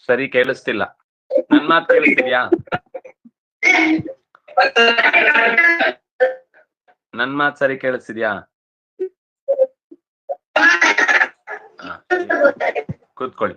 ಸರಿ ಕೇಳಿಸ್ತಿಲ್ಲ. ನನ್ ಮಾತು ಕೇಳಿಸ್ತಿದ್ಯಾ? ನನ್ ಮಾತು ಸರಿ ಕೇಳಿಸ್ತಿದ್ಯಾ? ಕೂತ್ಕೊಳ್ಳಿ.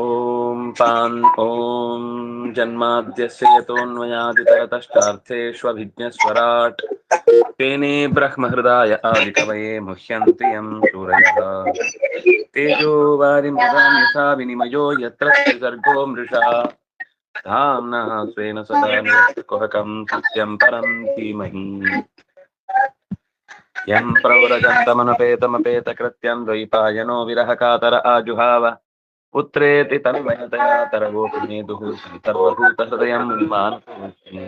ಓಂ ಪಾನ್ ಓಂ ಜನ್ಮಾದ್ಯಸ್ಯ ಯತೋನ್ಮಯಾದಿತರತಶ್ಚಾರ್ಥೇಷ್ವಭಿಜ್ಞಸ್ವರಾಟ್ ತೇನೇ ಬ್ರಹ್ಮಹೃದಾಯ ಆದಿಕವಯೇ ಮುಹ್ಯಂತಿ ಯಂ ಸೂರಯಃ ತೇಜೋ ವಾರಿಮೃಗಾಂ ಯಥಾ ವಿನಿಮಯೋ ಯತ್ರ ತ್ರಿಸರ್ಗೋ ಮೃಷಾ ಧಾಮ್ನಃ ಸ್ವೇನ ಸದಾ ನಿರಸ್ತಕುಹಕಂ ಸತ್ಯಂ ಪರಂ ಧೀಮಹಿ ಯಂ ಪ್ರವ್ರಜन्तಮನುಪೇತಮಪೇತಕೃತ್ಯಂ ದ್ವೈಪಾಯನೋ ವಿರಹಕಾತರ ಆಜುಹಾವ ಪುತ್ರೇತಿ ತನ್ಮಯತಯಾ ತರಗೋಪನೇದುಃ ಸರ್ವಭೂತಹೃದಯಂ ಮಾನಸೋऽಸ್ಮಿ.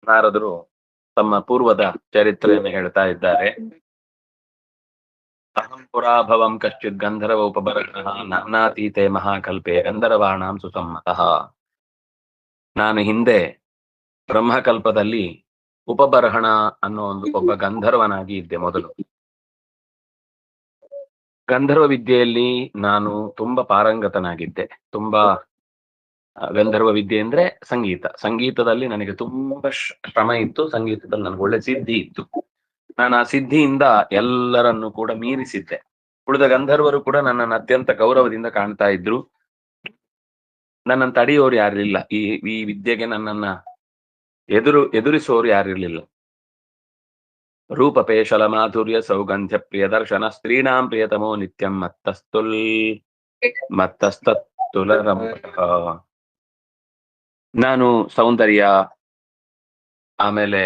ನಾರದರು ತಮ್ಮ ಪೂರ್ವದ ಚರಿತ್ರೆಯನ್ನು ಹೇಳ್ತಾ ಇದ್ದಾರೆ. ಅಹಂ ಪುರಾಭವಂ ಕಶ್ಚಿತ್ ಗಂಧರ್ವ ಉಪಬರ್ಹಃ ನಾಮ್ನಾತೀತೆ ಮಹಾಕಲ್ಪೆ ಗಂಧರ್ವಾಣಾಂ ಸುಸಮ್ಮತಃ. ನಾನು ಹಿಂದೆ ಬ್ರಹ್ಮಕಲ್ಪದಲ್ಲಿ ಉಪಬರ್ಹಣ ಅನ್ನೋ ಒಬ್ಬ ಗಂಧರ್ವನಾಗಿ ಇದ್ದೆ. ಮೊದಲು ಗಂಧರ್ವ ವಿದ್ಯೆಯಲ್ಲಿ ನಾನು ತುಂಬಾ ಪಾರಂಗತನಾಗಿದ್ದೆ. ತುಂಬಾ ಗಂಧರ್ವ ವಿದ್ಯೆ ಅಂದ್ರೆ ಸಂಗೀತದಲ್ಲಿ ನನಗೆ ತುಂಬಾ ಶ್ರಮ ಇತ್ತು. ಸಂಗೀತದಲ್ಲಿ ನನಗೆ ಒಳ್ಳೆ ಸಿದ್ಧಿ ಇತ್ತು. ನಾನು ಆ ಸಿದ್ಧಿಯಿಂದ ಎಲ್ಲರನ್ನು ಕೂಡ ಮೀರಿಸಿದ್ದೆ. ಉಳಿದ ಗಂಧರ್ವರು ಕೂಡ ನನ್ನನ್ನು ಅತ್ಯಂತ ಗೌರವದಿಂದ ಕಾಣ್ತಾ ಇದ್ರು. ನನ್ನನ್ನು ತಡೆಯೋರು ಯಾರಿರ್ಲಿಲ್ಲ. ಈ ವಿದ್ಯೆಗೆ ನನ್ನನ್ನ ಎದುರಿಸೋರು ಯಾರಿರ್ಲಿಲ್ಲ. ರೂಪಪೇಶಲ ಮಾಧುರ್ಯ ಸೌಗಂಧ್ಯ ಪ್ರಿಯ ದರ್ಶನ ಸ್ತ್ರೀಣಾಂ ಪ್ರಿಯತಮೋ ನಿತ್ಯಂ ಮತ್ತಸ್ತುಲ. ನಾನು ಸೌಂದರ್ಯ, ಆಮೇಲೆ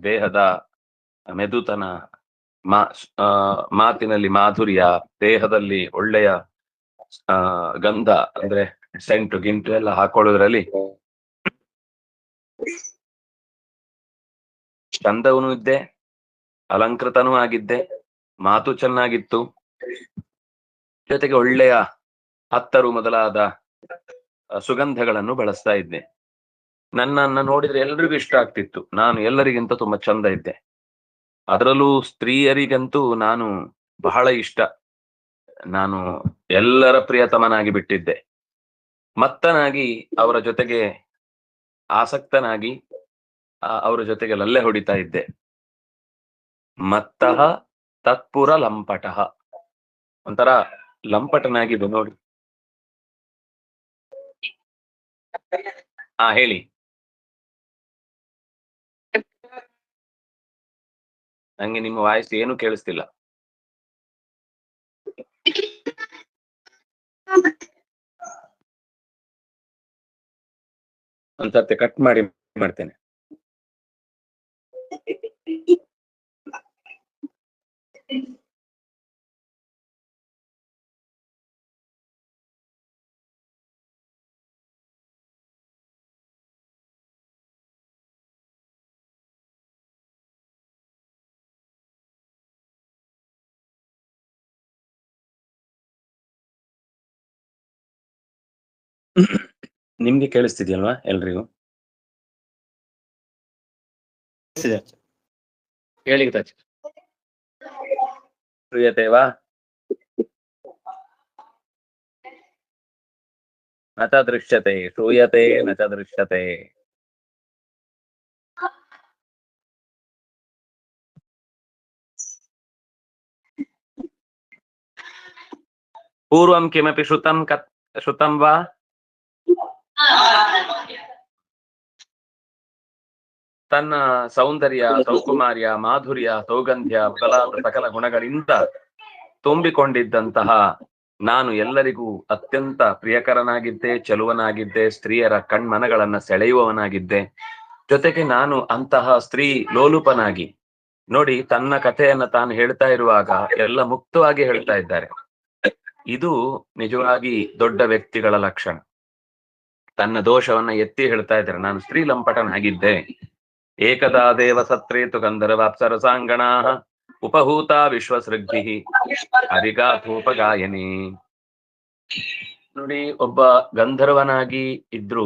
ದೇಹದ ಮೆದುತನ, ಮಾತಿನಲ್ಲಿ ಮಾಧುರ್ಯ, ದೇಹದಲ್ಲಿ ಒಳ್ಳೆಯ ಗಂಧ ಅಂದ್ರೆ ಸೆಂಟು ಗಿಂಟು ಎಲ್ಲ ಹಾಕೊಳ್ಳೋದ್ರಲ್ಲಿ ಚಂದವೂ ಇದ್ದೆ, ಅಲಂಕೃತನೂ ಆಗಿದ್ದೆ, ಮಾತು ಚೆನ್ನಾಗಿತ್ತು, ಜೊತೆಗೆ ಒಳ್ಳೆಯ ಅತ್ತರು ಮೊದಲಾದ ಸುಗಂಧಗಳನ್ನು ಬಳಸ್ತಾ ಇದ್ದೆ. ನನ್ನನ್ನು ನೋಡಿದ್ರೆ ಎಲ್ರಿಗೂ ಇಷ್ಟ ಆಗ್ತಿತ್ತು. ನಾನು ಎಲ್ಲರಿಗಿಂತ ತುಂಬಾ ಚಂದ ಇದ್ದೆ. ಅದರಲ್ಲೂ ಸ್ತ್ರೀಯರಿಗಂತೂ ನಾನು ಬಹಳ ಇಷ್ಟ. ನಾನು ಎಲ್ಲರ ಪ್ರಿಯತಮನಾಗಿ ಬಿಟ್ಟಿದ್ದೆ. ಮತ್ತನಾಗಿ ಅವರ ಜೊತೆಗೆ ಆಸಕ್ತನಾಗಿ ಅವರ ಜೊತೆಗೆ ಲಲ್ಲೆ ಹೊಡಿತಾ ಇದ್ದೆ. ಮತ್ತಃ ತತ್ಪುರ ಲಂಪಟಃ, ಒಂಥರ ಲಂಪಟನಾಗಿದೆ ನೋಡಿ. ಹೇಳಿ. ನಂಗೆ ನಿಮ್ಮ ವಾಯ್ಸ್ ಏನು ಕೇಳಿಸ್ತಿಲ್ಲ. ಒಂದ್ಸರ್ತಿ ಕಟ್ ಮಾಡ್ತೇನೆ. ನಿಮ್ಗೆ ಕೇಳಿಸ್ತಿದ್ಯಲ್ವಾ ಎಲ್ರಿಗೂ? ಹೇಳಿ ಶ್ರೂಯತೆವಾ? ನ ಚ ದೃಶ್ಯತೆ, ಶ್ರೂಯತೆ ನ ಚ ದೃಶ್ಯತೆ. ಪೂರ್ವಂ ಕಿಮಪಿ ಶ್ರುತಂ ವಾ? ತನ್ನ ಸೌಂದರ್ಯ, ಸೌಕುಮಾರ್ಯ, ಮಾಧುರ್ಯ, ಸೌಗಂಧ್ಯ ಬಲಾದ ಸಕಲ ಗುಣಗಳಿಂದ ತುಂಬಿಕೊಂಡಿದ್ದಂತಹ ನಾನು ಎಲ್ಲರಿಗೂ ಅತ್ಯಂತ ಪ್ರಿಯಕರನಾಗಿದ್ದೆ, ಚೆಲುವನಾಗಿದ್ದೆ, ಸ್ತ್ರೀಯರ ಕಣ್ಮನಗಳನ್ನ ಸೆಳೆಯುವವನಾಗಿದ್ದೆ. ಜೊತೆಗೆ ನಾನು ಅಂತಹ ಸ್ತ್ರೀ ಲೋಲುಪನಾಗಿ, ನೋಡಿ ತನ್ನ ಕಥೆಯನ್ನ ತಾನು ಹೇಳ್ತಾ ಇರುವಾಗ ಎಲ್ಲ ಮುಕ್ತವಾಗಿ ಹೇಳ್ತಾ ಇದ್ದಾರೆ. ಇದು ನಿಜವಾಗಿ ದೊಡ್ಡ ವ್ಯಕ್ತಿಗಳ ಲಕ್ಷಣ. ತನ್ನ ದೋಷವನ್ನ ಎತ್ತಿ ಹೇಳ್ತಾ ಇದ್ದಾರೆ. ನಾನು ಸ್ತ್ರೀ ಲಂಪಟನಾಗಿದ್ದೆ. ಏಕದಾ ದೇವ ಸತ್ರೇತು ಗಂಧರ್ವಾಪ್ಸರಸಾಂಗಣಾ ಉಪಹೂತ ವಿಶ್ವಸೃಗ್ಭಿ ಅರಿಗಾಥೋಪಗಾಯನಿ. ನೋಡಿ, ಒಬ್ಬ ಗಂಧರ್ವನಾಗಿ ಇದ್ರು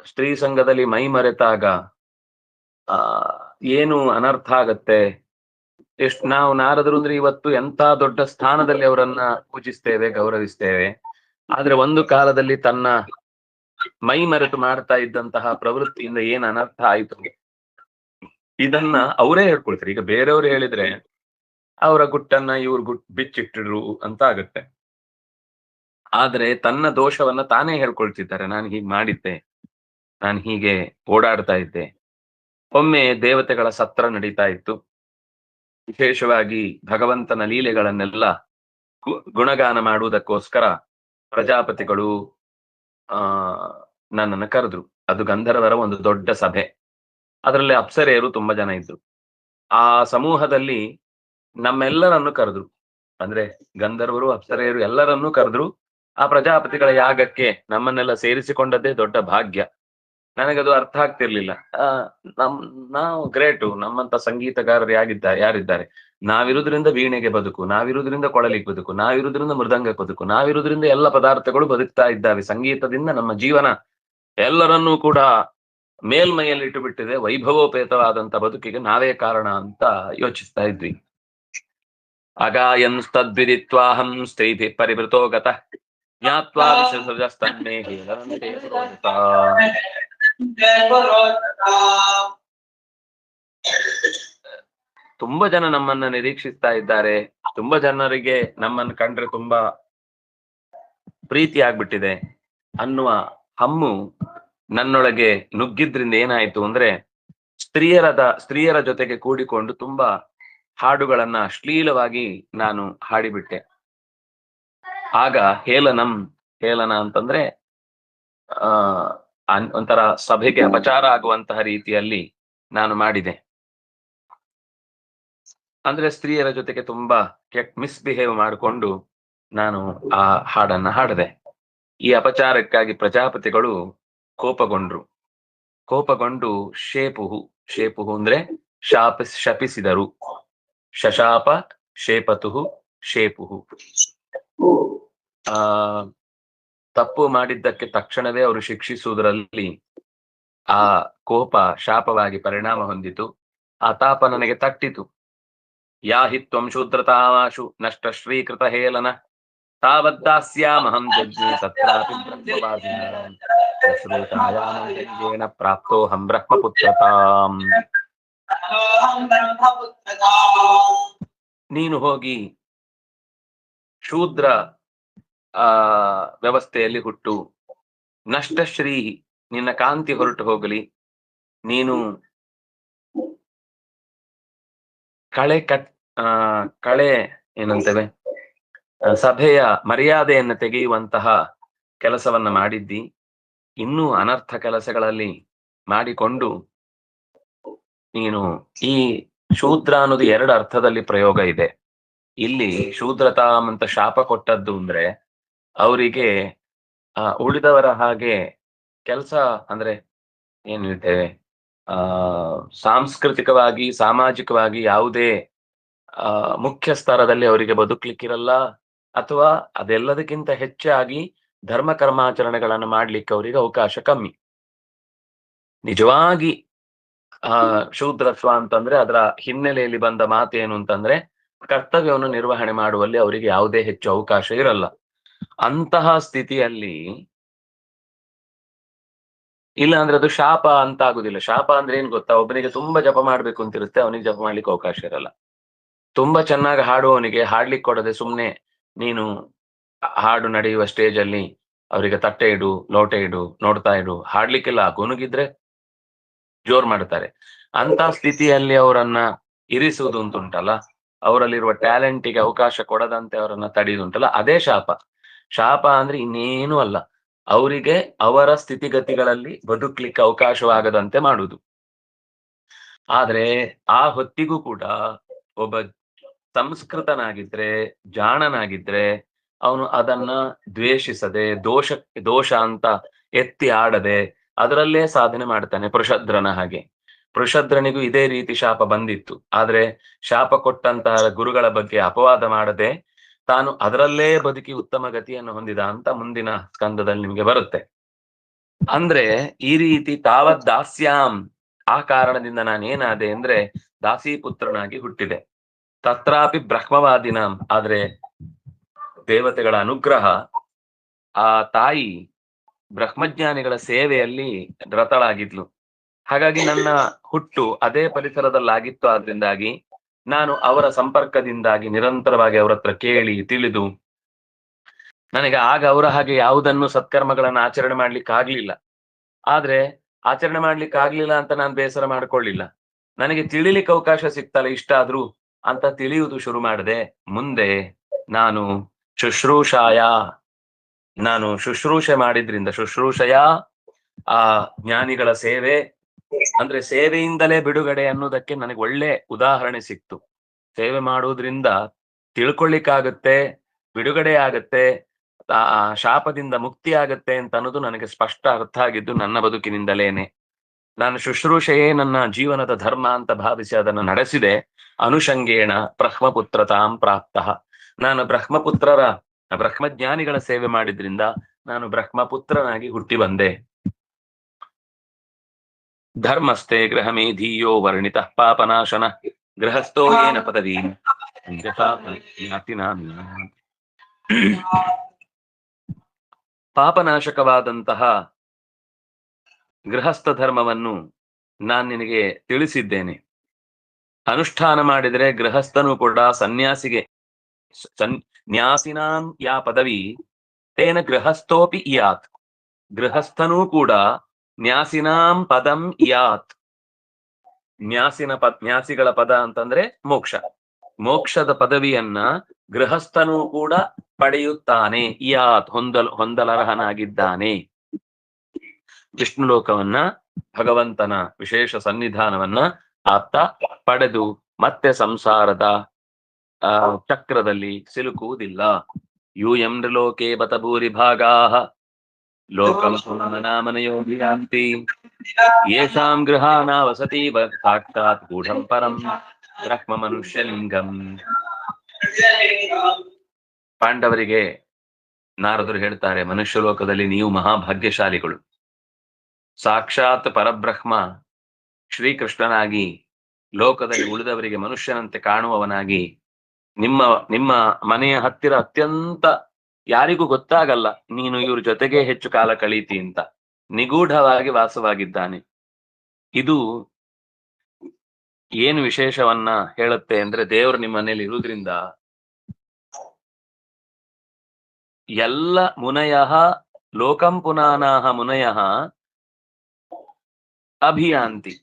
ಸ್ತ್ರೀ ಸಂಘದಲ್ಲಿ ಮೈ ಮರೆತಾಗ ಏನು ಅನರ್ಥ ಆಗತ್ತೆ. ನಾವು ನಾರದರು ಅಂದ್ರೆ ಇವತ್ತು ಎಂತ ದೊಡ್ಡ ಸ್ಥಾನದಲ್ಲಿ ಅವರನ್ನ ಪೂಜಿಸ್ತೇವೆ, ಗೌರವಿಸ್ತೇವೆ. ಆದ್ರೆ ಒಂದು ಕಾಲದಲ್ಲಿ ತನ್ನ ಮೈ ಮರೆತು ಮಾಡ್ತಾ ಇದ್ದಂತಹ ಪ್ರವೃತ್ತಿಯಿಂದ ಏನ್ ಅನರ್ಥ ಆಯ್ತು ಇದನ್ನ ಅವರೇ ಹೇಳ್ಕೊಳ್ತಾರೆ. ಈಗ ಬೇರೆಯವ್ರು ಹೇಳಿದ್ರೆ ಅವರ ಗುಟ್ಟನ್ನ ಇವ್ರು ಬಿಚ್ಚಿಟ್ಟಿರು ಅಂತ ಆಗತ್ತೆ. ಆದ್ರೆ ತನ್ನ ದೋಷವನ್ನ ತಾನೇ ಹೇಳ್ಕೊಳ್ತಿದ್ದಾರೆ. ನಾನು ಹೀಗೆ ಮಾಡಿದ್ದೆ, ನಾನು ಹೀಗೆ ಓಡಾಡ್ತಾ ಇದ್ದೆ. ಒಮ್ಮೆ ದೇವತೆಗಳ ಸತ್ರ ನಡೀತಾ ಇತ್ತು. ವಿಶೇಷವಾಗಿ ಭಗವಂತನ ಲೀಲೆಗಳನ್ನೆಲ್ಲ ಗುಣಗಾನ ಮಾಡುವುದಕ್ಕೋಸ್ಕರ ಪ್ರಜಾಪತಿಗಳು ನನ್ನನ್ನು ಕರೆದ್ರು. ಅದು ಗಂಧರ್ವರ ಒಂದು ದೊಡ್ಡ ಸಭೆ. ಅದರಲ್ಲಿ ಅಪ್ಸರೆಯರು ತುಂಬಾ ಜನ ಇದ್ರು. ಆ ಸಮೂಹದಲ್ಲಿ ನಮ್ಮೆಲ್ಲರನ್ನು ಕರೆದ್ರು. ಅಂದ್ರೆ ಗಂಧರ್ವರು, ಅಪ್ಸರೆಯರು ಎಲ್ಲರನ್ನೂ ಕರೆದ್ರು. ಆ ಪ್ರಜಾಪತಿಗಳ ಯಾಗಕ್ಕೆ ನಮ್ಮನ್ನೆಲ್ಲ ಸೇರಿಸಿಕೊಂಡದ್ದೇ ದೊಡ್ಡ ಭಾಗ್ಯ. ನನಗದು ಅರ್ಥ ಆಗ್ತಿರ್ಲಿಲ್ಲ. ನಾವು ಗ್ರೇಟು, ನಮ್ಮಂತ ಸಂಗೀತಗಾರರು ಯಾರಿದ್ದಾರೆ? ನಾವಿರುವುದರಿಂದ ವೀಣೆಗೆ ಬದುಕು, ನಾವಿರುವುದರಿಂದ ಕೊಳಲಿಗೆ ಬದುಕು, ನಾವಿರುವುದರಿಂದ ಮೃದಂಗಕ್ಕೆ ಬದುಕು, ನಾವಿರುವುದರಿಂದ ಎಲ್ಲ ಪದಾರ್ಥಗಳು ಬದುಕ್ತಾ ಇದ್ದಾವೆ. ಸಂಗೀತದಿಂದ ನಮ್ಮ ಜೀವನ ಎಲ್ಲರನ್ನೂ ಕೂಡ ಮೇಲ್ಮೈಯಲ್ಲಿ ಇಟ್ಟು ಬಿಟ್ಟಿದೆ. ವೈಭವೋಪೇತವಾದಂತ ಬದುಕಿಗೆ ನಾವೇ ಕಾರಣ ಅಂತ ಯೋಚಿಸ್ತಾ ಇದ್ವಿ. ಅಗಾಯನ್ ತದ್ವಿದಿತ್ವಾಹಂ ಸ್ತ್ರೀಭಿ ಪರಿವೃತೋ ಗತಃ ಜ್ಞಾತ್ವಾ ವಿಶಸ್ತನ್ಮೇ ಹೇಳಂತೆ ಪುರೋಹಿತ. ತುಂಬಾ ಜನ ನಮ್ಮನ್ನ ನಿರೀಕ್ಷಿಸ್ತಾ ಇದ್ದಾರೆ. ತುಂಬಾ ಜನರಿಗೆ ನಮ್ಮನ್ನು ಕಂಡ್ರೆ ತುಂಬಾ ಪ್ರೀತಿ ಆಗ್ಬಿಟ್ಟಿದೆ ಅನ್ನುವ ನನ್ನೊಳಗೆ ನುಗ್ಗಿದ್ರಿಂದ ಏನಾಯ್ತು ಅಂದ್ರೆ, ಸ್ತ್ರೀಯರ ಜೊತೆಗೆ ಕೂಡಿಕೊಂಡು ತುಂಬಾ ಹಾಡುಗಳನ್ನ ಅಶ್ಲೀಲವಾಗಿ ನಾನು ಹಾಡಿಬಿಟ್ಟೆ. ಆಗ ಹೇಳನ ಅಂತಂದ್ರೆ ಒಂಥರ ಸಭೆಗೆ ಅಪಚಾರ ಆಗುವಂತಹ ರೀತಿಯಲ್ಲಿ ನಾನು ಮಾಡಿದೆ. ಅಂದ್ರೆ ಸ್ತ್ರೀಯರ ಜೊತೆಗೆ ತುಂಬಾ ಮಿಸ್ಬಿಹೇವ್ ಮಾಡಿಕೊಂಡು ನಾನು ಆ ಹಾಡನ್ನ ಹಾಡದೆ. ಈ ಅಪಚಾರಕ್ಕಾಗಿ ಪ್ರಜಾಪತಿಗಳು ಕೋಪಗೊಂಡು ಶೇಪುಹು ಅಂದ್ರೆ ಶಪಿಸಿದರು. ಶಶಾಪ ಶೇಪತುಹು ಶೇಪುಹು. ತಪ್ಪು ಮಾಡಿದ್ದಕ್ಕೆ ತಕ್ಷಣವೇ ಅವರು ಶಿಕ್ಷಿಸುವುದರಲ್ಲಿ ಆ ಕೋಪ ಶಾಪವಾಗಿ ಪರಿಣಾಮ ಹೊಂದಿತು. ಆ ತಾಪ ನನಗೆ ತಟ್ಟಿತು. ಯಾಹಿತ್ವಂ ಶೂದ್ರತಾಮಾಶು ನಷ್ಟ ಶ್ರೀಕೃತ ಹೇಳನ ತಾವದ್ದಾಸ್ಯಾಮಹಂ ಜಜ್ಞೆ ತತ್ರಾಪಿ ಬ್ರಹ್ಮವಾದಿನ ಪ್ರಾಪ್ತೋಹಂ ಬ್ರಹ್ಮಪುತ್ರತಾಂ. ನೀನು ಹೋಗಿ ಶೂದ್ರ ವ್ಯವಸ್ಥೆಯಲ್ಲಿ ಹುಟ್ಟು, ನಷ್ಟಶ್ರೀ ನಿನ್ನ ಕಾಂತಿ ಹೊರಟು ಹೋಗಲಿ, ನೀನು ಕಳೆ ಏನಂತೇವೆ ಸಭೆಯ ಮರ್ಯಾದೆಯನ್ನು ತೆಗೆಯುವಂತಹ ಕೆಲಸವನ್ನ ಮಾಡಿದ್ದಿ. ಇನ್ನೂ ಅನರ್ಥ ಕೆಲಸಗಳಲ್ಲಿ ಮಾಡಿಕೊಂಡು ನೀನು ಈ ಶೂದ್ರ ಅನ್ನೋದು ಎರಡು ಅರ್ಥದಲ್ಲಿ ಪ್ರಯೋಗ ಇದೆ. ಇಲ್ಲಿ ಶೂದ್ರತಾಮ್ ಅಂತ ಶಾಪ ಕೊಟ್ಟದ್ದು ಅಂದ್ರೆ ಅವರಿಗೆ ಉಳಿದವರ ಹಾಗೆ ಕೆಲಸ ಅಂದ್ರೆ ಏನ್ ಹೇಳ್ತೇವೆ, ಸಾಂಸ್ಕೃತಿಕವಾಗಿ ಸಾಮಾಜಿಕವಾಗಿ ಯಾವುದೇ ಮುಖ್ಯ ಸ್ತರದಲ್ಲಿ ಅವರಿಗೆ ಬದುಕಲಿಕ್ಕಿರಲ್ಲ. ಅಥವಾ ಅದೆಲ್ಲದಕ್ಕಿಂತ ಹೆಚ್ಚಾಗಿ ಧರ್ಮ ಕರ್ಮಾಚರಣೆಗಳನ್ನು ಮಾಡ್ಲಿಕ್ಕೆ ಅವರಿಗೆ ಅವಕಾಶ ಕಮ್ಮಿ. ನಿಜವಾಗಿ ಶೂದ್ರತ್ವ ಅಂತಂದ್ರೆ ಅದರ ಹಿನ್ನೆಲೆಯಲ್ಲಿ ಬಂದ ಮಾತೇನು ಅಂತಂದ್ರೆ ಕರ್ತವ್ಯವನ್ನು ನಿರ್ವಹಣೆ ಮಾಡುವಲ್ಲಿ ಅವರಿಗೆ ಯಾವುದೇ ಹೆಚ್ಚು ಅವಕಾಶ ಇರಲ್ಲ. ಅಂತಹ ಸ್ಥಿತಿಯಲ್ಲಿ ಇಲ್ಲ ಅಂದ್ರೆ ಅದು ಶಾಪ ಅಂತ ಆಗುದಿಲ್ಲ. ಶಾಪ ಅಂದ್ರೆ ಏನ್ ಗೊತ್ತಾ, ಒಬ್ಬನಿಗೆ ತುಂಬಾ ಜಪ ಮಾಡ್ಬೇಕು ಅಂತಿರುತ್ತೆ, ಅವನಿಗೆ ಜಪ ಮಾಡ್ಲಿಕ್ಕೆ ಅವಕಾಶ ಇರಲ್ಲ. ತುಂಬಾ ಚೆನ್ನಾಗಿ ಹಾಡುವವನಿಗೆ ಹಾಡ್ಲಿಕ್ಕೆ ಕೊಡದೆ ಸುಮ್ನೆ ನೀನು ಹಾಡು ನಡೆಯುವ ಸ್ಟೇಜ್ ಅಲ್ಲಿ ಅವರಿಗೆ ತಟ್ಟೆ ಇಡು, ಲೋಟೆ ಇಡು, ನೋಡ್ತಾ ಇಡು, ಹಾಡ್ಲಿಕ್ಕೆಲ್ಲ ಗುನುಗಿದ್ರೆ ಜೋರ್ ಮಾಡ್ತಾರೆ. ಅಂತ ಸ್ಥಿತಿಯಲ್ಲಿ ಅವರನ್ನ ಇರಿಸುವುದು ಉಂಟಲ್ಲ, ಅವರಲ್ಲಿರುವ ಟ್ಯಾಲೆಂಟಿಗೆ ಅವಕಾಶ ಕೊಡದಂತೆ ಅವರನ್ನ ತಡೆಯುದುಂಟಲ್ಲ, ಅದೇ ಶಾಪ. ಶಾಪ ಅಂದ್ರೆ ಇನ್ನೇನು ಅಲ್ಲ, ಅವರಿಗೆ ಅವರ ಸ್ಥಿತಿಗತಿಗಳಲ್ಲಿ ಬದುಕ್ಲಿಕ್ಕೆ ಅವಕಾಶವಾಗದಂತೆ ಮಾಡುವುದು. ಆದ್ರೆ ಆ ಹೊತ್ತಿಗೂ ಕೂಡ ಒಬ್ಬ ಸಂಸ್ಕೃತನಾಗಿದ್ರೆ, ಜಾಣನಾಗಿದ್ರೆ, ಅವನು ಅದನ್ನ ದ್ವೇಷಿಸದೆ, ದೋಷ ಅಂತ ಎತ್ತಿ ಆಡದೆ ಅದರಲ್ಲೇ ಸಾಧನೆ ಮಾಡ್ತಾನೆ. ಪೃಷದ್ರನ ಹಾಗೆ. ಪೃಷದ್ರನಿಗೂ ಇದೇ ರೀತಿ ಶಾಪ ಬಂದಿತ್ತು. ಆದ್ರೆ ಶಾಪ ಕೊಟ್ಟಂತಹ ಗುರುಗಳ ಬಗ್ಗೆ ಅಪವಾದ ಮಾಡದೆ ತಾನು ಅದರಲ್ಲೇ ಬದುಕಿ ಉತ್ತಮ ಗತಿಯನ್ನು ಹೊಂದಿದ ಅಂತ ಮುಂದಿನ ಸ್ಕಂದದಲ್ಲಿ ನಿಮ್ಗೆ ಬರುತ್ತೆ. ಅಂದ್ರೆ ಈ ರೀತಿ ತಾವತ್ ದಾಸ್ಯಾಂ, ಆ ಕಾರಣದಿಂದ ನಾನೇನಾದೆ ಅಂದ್ರೆ ದಾಸೀಪುತ್ರನಾಗಿ ಹುಟ್ಟಿದೆ. ತತ್ರಾಪಿ ಬ್ರಹ್ಮವಾದಿನಾಂ, ಆದ್ರೆ ದೇವತೆಗಳ ಅನುಗ್ರಹ, ಆ ತಾಯಿ ಬ್ರಹ್ಮಜ್ಞಾನಿಗಳ ಸೇವೆಯಲ್ಲಿ ರತಳಾಗಿದ್ಲು. ಹಾಗಾಗಿ ನನ್ನ ಹುಟ್ಟು ಅದೇ ಪರಿಸರದಲ್ಲಾಗಿತ್ತು. ಆದ್ರಿಂದಾಗಿ ನಾನು ಅವರ ಸಂಪರ್ಕದಿಂದಾಗಿ ನಿರಂತರವಾಗಿ ಅವರ ಹತ್ರ ಕೇಳಿ ತಿಳಿದು ನನಗೆ ಆಗ ಅವರ ಹಾಗೆ ಯಾವುದನ್ನು ಸತ್ಕರ್ಮಗಳನ್ನು ಆಚರಣೆ ಮಾಡ್ಲಿಕ್ಕೆ ಆಗ್ಲಿಲ್ಲ. ಆದ್ರೆ ಆಚರಣೆ ಮಾಡ್ಲಿಕ್ಕೆ ಆಗ್ಲಿಲ್ಲ ಅಂತ ನಾನು ಬೇಸರ ಮಾಡ್ಕೊಳ್ಳಿಲ್ಲ. ನನಗೆ ತಿಳಿಲಿಕ್ಕೆ ಅವಕಾಶ ಸಿಕ್ತಲ್ಲ ಇಷ್ಟ ಆದ್ರೂ ಅಂತ ತಿಳಿಯುವುದು ಶುರು ಮಾಡಿದೆ. ಮುಂದೆ ನಾನು ಶುಶ್ರೂಷೆ ಮಾಡಿದ್ರಿಂದ, ಶುಶ್ರೂಷೆಯ ಆ ಜ್ಞಾನಿಗಳ ಸೇವೆ ಅಂದ್ರೆ ಸೇವೆಯಿಂದಲೇ ಬಿಡುಗಡೆ ಅನ್ನೋದಕ್ಕೆ ನನಗೆ ಒಳ್ಳೆ ಉದಾಹರಣೆ ಸಿಕ್ತು. ಸೇವೆ ಮಾಡುವುದ್ರಿಂದ ತಿಳ್ಕೊಳ್ಳಿಕ್ಕಾಗತ್ತೆ, ಬಿಡುಗಡೆ ಆಗತ್ತೆ, ಆ ಶಾಪದಿಂದ ಮುಕ್ತಿ ಆಗತ್ತೆ ಅಂತ ಅನ್ನೋದು ನನಗೆ ಸ್ಪಷ್ಟ ಅರ್ಥ ಆಗಿದ್ದು ನನ್ನ ಬದುಕಿನಿಂದಲೇನೆ. ನಾನು ಶುಶ್ರೂಷೆಯೇ ನನ್ನ ಜೀವನದ ಧರ್ಮ ಅಂತ ಭಾವಿಸಿ ಅದನ್ನು ನಡೆಸಿದೆ. ಅನುಷಂಗೇಣ ಬ್ರಹ್ಮಪುತ್ರತಾಂ ಪ್ರಾಪ್ತಃ. ನಾನು ಬ್ರಹ್ಮಜ್ಞಾನಿಗಳ ಸೇವೆ ಮಾಡಿದ್ರಿಂದ ನಾನು ಬ್ರಹ್ಮಪುತ್ರನಾಗಿ ಹುಟ್ಟಿ ಬಂದೆ. ಧರ್ಮಸ್ಥೆ ಗೃಹಮೇಧೀಯೋ ವರ್ಣಿತ ಪಾಪನಾಶನ ಗೃಹಸ್ಥೋ ಏನ ಪದವಿ. ಪಾಪನಾಶಕವಾದಂತಹ ಗೃಹಸ್ಥ ಧರ್ಮವನ್ನು ನಾನು ನಿನಗೆ ತಿಳಿಸಿದ್ದೇನೆ. ಅನುಷ್ಠಾನ ಮಾಡಿದರೆ ಗೃಹಸ್ಥನು ಕೂಡ ಸನ್ಯಾಸಿಗೆ ನ್ಯಾಸಿನಾಂ ಯಾ ಪದವಿ ತೇನ ಗೃಹಸ್ಥೋಪಿ ಯಾತ್. ಗೃಹಸ್ಥನೂ ಕೂಡ ನ್ಯಾಸಿನಾಂ ಪದಂ ಯಾತ್. ನ್ಯಾಸಿಗಳ ಪದ ಅಂತಂದ್ರೆ ಮೋಕ್ಷ. ಮೋಕ್ಷದ ಪದವಿಯನ್ನ ಗೃಹಸ್ಥನೂ ಕೂಡ ಪಡೆಯುತ್ತಾನೆ. ಯಾತ್, ಹೊಂದಲರ್ಹನಾಗಿದ್ದಾನೆ. ವಿಷ್ಣು ಲೋಕವನ್ನ, ಭಗವಂತನ ವಿಶೇಷ ಸನ್ನಿಧಾನವನ್ನ ಆತ ಪಡೆದು ಮತ್ತೆ ಸಂಸಾರದ ಚಕ್ರದಲ್ಲಿ ಸಿಲುಕುವುದಿಲ್ಲ. ಯೂಯಂ ನೃಲೋಕೆ ಬತ ಭೂರಿ ಭಾಗಾಃ ಲೋಕಂ ನಾಮನಯೋಗಿಯಾಂತಿ ಯೇಷಾಂ ಗೃಹಾಣ ವಸತಿ ಸಾಕ್ಷಾತ್ ಗೂಢಂ ಪರಂ ಬ್ರಹ್ಮ ಮನುಷ್ಯಲಿಂಗಂ. ಪಾಂಡವರಿಗೆ ನಾರದರು ಹೇಳ್ತಾರೆ, ಮನುಷ್ಯ ಲೋಕದಲ್ಲಿ ನೀವು ಮಹಾಭಾಗ್ಯಶಾಲಿಗಳು. ಸಾಕ್ಷಾತ್ ಪರಬ್ರಹ್ಮ ಶ್ರೀಕೃಷ್ಣನಾಗಿ ಲೋಕದಲ್ಲಿ ಉಳಿದವರಿಗೆ ಮನುಷ್ಯನಂತೆ ಕಾಣುವವನಾಗಿ ನಿಮ್ಮ ಮನೆಯ ಹತ್ತಿರ ಅತ್ಯಂತ ಯಾರಿಗೂ ಗೊತ್ತಾಗಲ್ಲ ನೀನು ಇವ್ರ ಜೊತೆಗೆ ಹೆಚ್ಚು ಕಾಲ ಕಳೀತಿ ಅಂತ, ನಿಗೂಢವಾಗಿ ವಾಸವಾಗಿದ್ದಾನೆ. ಇದು ಏನು ವಿಶೇಷವನ್ನ ಹೇಳುತ್ತೆ ಅಂದ್ರೆ, ದೇವರು ನಿಮ್ಮ ಮನೇಲಿ ಇರುವುದ್ರಿಂದ ಎಲ್ಲ ಮುನಯಃ ಲೋಕಂ ಪುನಾನಾಹ ಮುನಯಃ ಅಭಿಯಾಂತಿ.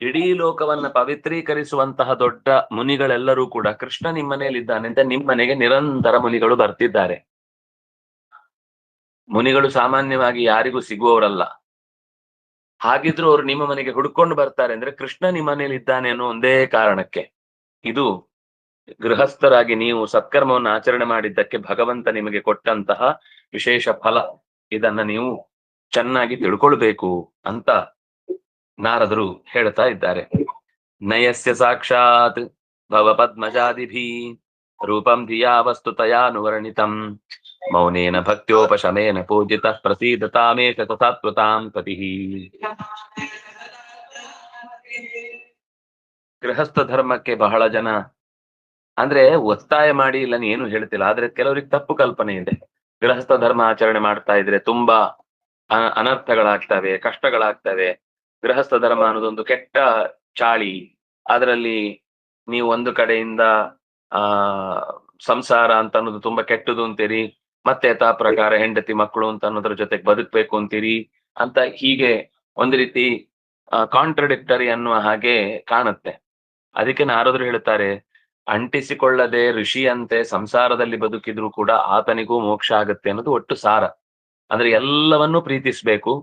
ಇಡೀ ಲೋಕವನ್ನ ಪವಿತ್ರೀಕರಿಸುವಂತಹ ದೊಡ್ಡ ಮುನಿಗಳೆಲ್ಲರೂ ಕೂಡ ಕೃಷ್ಣ ನಿಮ್ಮನೇಲಿದ್ದಾನೆ ಅಂತ ನಿಮ್ಮನೆಗೆ ನಿರಂತರ ಮುನಿಗಳು ಬರ್ತಿದ್ದಾರೆ. ಮುನಿಗಳು ಸಾಮಾನ್ಯವಾಗಿ ಯಾರಿಗೂ ಸಿಗುವವರಲ್ಲ. ಹಾಗಿದ್ರು ಅವರು ನಿಮ್ಮ ಮನೆಗೆ ಹುಡ್ಕೊಂಡು ಬರ್ತಾರೆ ಅಂದ್ರೆ ಕೃಷ್ಣ ನಿಮ್ಮ ಮನೇಲಿ ಇದ್ದಾನೆ ಅನ್ನೋ ಒಂದೇ ಕಾರಣಕ್ಕೆ. ಇದು ಗೃಹಸ್ಥರಾಗಿ ನೀವು ಸತ್ಕರ್ಮವನ್ನು ಆಚರಣೆ ಮಾಡಿದ್ದಕ್ಕೆ ಭಗವಂತ ನಿಮಗೆ ಕೊಟ್ಟಂತಹ ವಿಶೇಷ ಫಲ. ಇದನ್ನ ನೀವು ಚೆನ್ನಾಗಿ ತಿಳ್ಕೊಳ್ಬೇಕು ಅಂತ ನಾರದರು ಹೇಳ್ತಾ ಇದ್ದಾರೆ. ನಯಸ್ಯ ಸಾಕ್ಷಾತ್ ಭವ ಪದ್ಮಜಾದಿಭಿ ರೂಪಂ ಧಿಯಾ ವಸ್ತುತಯಾನುವರ್ಣಿತಂ ಮೌನೇನ ಭಕ್ತ್ಯೋಪಶಮೇನ ಪೂಜಿತ ಪ್ರಸೀದತಾಮೇಶ ತಥಾತ್ವತಾಂ ಪತಿ. ಗೃಹಸ್ಥ ಧರ್ಮಕ್ಕೆ ಬಹಳ ಜನ ಅಂದ್ರೆ ಒತ್ತಾಯ ಮಾಡಿ ಇಲ್ಲ ಏನು ಹೇಳ್ತಿಲ್ಲ, ಆದ್ರೆ ಕೆಲವರಿಗೆ ತಪ್ಪು ಕಲ್ಪನೆ ಇದೆ. ಗೃಹಸ್ಥ ಧರ್ಮ ಆಚರಣೆ ಮಾಡ್ತಾ ಇದ್ರೆ ತುಂಬಾ ಅನರ್ಥಗಳಾಗ್ತವೆ, ಕಷ್ಟಗಳಾಗ್ತವೆ. ಗೃಹಸ್ಥ ಧರ್ಮ ಅನ್ನೋದೊಂದು ಕೆಟ್ಟ ಚಾಳಿ. ಅದರಲ್ಲಿ ನೀವು ಒಂದು ಕಡೆಯಿಂದ ಸಂಸಾರ ಅಂತ ಅನ್ನೋದು ತುಂಬಾ ಕೆಟ್ಟದು ಅಂತೀರಿ, ಮತ್ತೆ ಯಥಾ ಪ್ರಕಾರ ಹೆಂಡತಿ ಮಕ್ಕಳು ಅಂತ ಅನ್ನೋದ್ರ ಜೊತೆಗೆ ಬದುಕ್ಬೇಕು ಅಂತೀರಿ ಅಂತ ಹೀಗೆ ಒಂದು ರೀತಿ ಕಾಂಟ್ರಡಿಕ್ಟರಿ ಅನ್ನುವ ಹಾಗೆ ಕಾಣುತ್ತೆ. ಅದಕ್ಕೆ ನಾರದರು ಹೇಳ್ತಾರೆ, ಅಂಟಿಸಿಕೊಳ್ಳದೆ ಋಷಿಯಂತೆ ಸಂಸಾರದಲ್ಲಿ ಬದುಕಿದ್ರು ಕೂಡ ಆತನಿಗೂ ಮೋಕ್ಷ ಆಗತ್ತೆ ಅನ್ನೋದು ಒಟ್ಟು ಸಾರ. ಅಂದ್ರೆ ಎಲ್ಲವನ್ನೂ ಪ್ರೀತಿಸ್ಬೇಕು,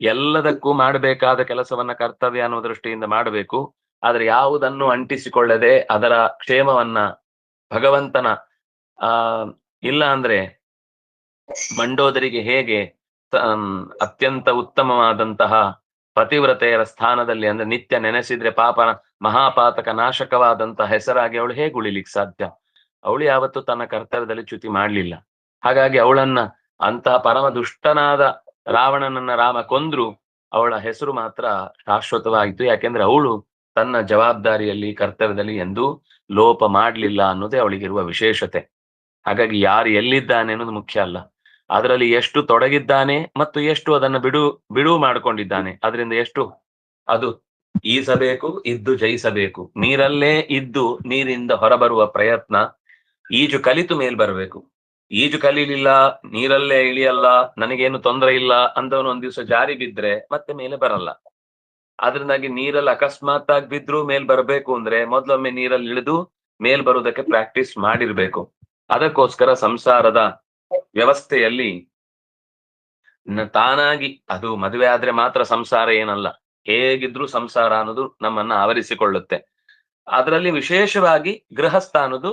ಎಲ್ಲದಕ್ಕೂ ಮಾಡಬೇಕಾದ ಕೆಲಸವನ್ನ ಕರ್ತವ್ಯ ಅನ್ನೋ ದೃಷ್ಟಿಯಿಂದ ಮಾಡಬೇಕು. ಆದ್ರೆ ಯಾವುದನ್ನು ಅಂಟಿಸಿಕೊಳ್ಳದೆ ಅದರ ಕ್ಷೇಮವನ್ನ ಭಗವಂತನ ಆ ಇಲ್ಲ ಅಂದ್ರೆ ಮಂಡೋದರಿಗೆ ಹೇಗೆ ಅತ್ಯಂತ ಉತ್ತಮವಾದಂತಹ ಪತಿವ್ರತೆಯರ ಸ್ಥಾನದಲ್ಲಿ ಅಂದ್ರೆ ನಿತ್ಯ ನೆನೆಸಿದ್ರೆ ಪಾಪ ಮಹಾಪಾತಕ ನಾಶಕವಾದಂತಹ ಹೆಸರಾಗಿ ಅವಳು ಹೇಗೆ ಉಳಿಲಿಕ್ಕೆ ಸಾಧ್ಯ? ಅವಳು ಯಾವತ್ತೂ ತನ್ನ ಕರ್ತವ್ಯದಲ್ಲಿ ಚ್ಯುತಿ ಮಾಡ್ಲಿಲ್ಲ. ಹಾಗಾಗಿ ಅವಳನ್ನ ಅಂತಹ ಪರಮ ದುಷ್ಟನಾದ ರಾವಣನನ್ನ ರಾಮ ಕೊಂದ್ರು, ಅವಳ ಹೆಸರು ಮಾತ್ರ ಶಾಶ್ವತವಾಯಿತು. ಯಾಕೆಂದ್ರೆ ಅವಳು ತನ್ನ ಜವಾಬ್ದಾರಿಯಲ್ಲಿ ಕರ್ತವ್ಯದಲ್ಲಿ ಎಂದೂ ಲೋಪ ಮಾಡ್ಲಿಲ್ಲ ಅನ್ನೋದೇ ಅವಳಿಗಿರುವ ವಿಶೇಷತೆ. ಹಾಗಾಗಿ ಯಾರು ಎಲ್ಲಿದ್ದಾನೆ ಅನ್ನೋದು ಮುಖ್ಯ ಅಲ್ಲ, ಅದರಲ್ಲಿ ಎಷ್ಟು ತೊಡಗಿದ್ದಾನೆ ಮತ್ತು ಎಷ್ಟು ಅದನ್ನು ಬಿಡುವು ಮಾಡ್ಕೊಂಡಿದ್ದಾನೆ, ಅದರಿಂದ ಎಷ್ಟು ಅದು ಈಸಬೇಕು, ಇದ್ದು ಜಯಿಸಬೇಕು. ನೀರಲ್ಲೇ ಇದ್ದು ನೀರಿಂದ ಹೊರಬರುವ ಪ್ರಯತ್ನ, ಈಜು ಕಲಿತು ಮೇಲ್ ಬರಬೇಕು. ಈಜು ಕಲೀಲಿಲ್ಲ, ನೀರಲ್ಲೇ ಇಳಿಯಲ್ಲ, ನನಗೇನು ತೊಂದರೆ ಇಲ್ಲ ಅಂದವನು ಒಂದ್ ದಿವಸ ಜಾರಿ ಬಿದ್ರೆ ಮತ್ತೆ ಮೇಲೆ ಬರಲ್ಲ. ಅದರಿಂದಾಗಿ ನೀರಲ್ಲಿ ಅಕಸ್ಮಾತ್ ಆಗಿ ಬಿದ್ರು ಮೇಲ್ ಬರಬೇಕು ಅಂದ್ರೆ ಮೊದ್ಲೊಮ್ಮೆ ನೀರಲ್ಲಿ ಇಳಿದು ಮೇಲ್ ಬರುವುದಕ್ಕೆ ಪ್ರಾಕ್ಟೀಸ್ ಮಾಡಿರ್ಬೇಕು. ಅದಕ್ಕೋಸ್ಕರ ಸಂಸಾರದ ವ್ಯವಸ್ಥೆಯಲ್ಲಿ ತಾನಾಗಿ ಅದು ಮದುವೆ ಆದ್ರೆ ಮಾತ್ರ ಸಂಸಾರ ಏನಲ್ಲ, ಹೇಗಿದ್ರು ಸಂಸಾರ ಅನ್ನೋದು ನಮ್ಮನ್ನ ಆವರಿಸಿಕೊಳ್ಳುತ್ತೆ. ಅದರಲ್ಲಿ ವಿಶೇಷವಾಗಿ ಗೃಹಸ್ಥ ಅನ್ನೋದು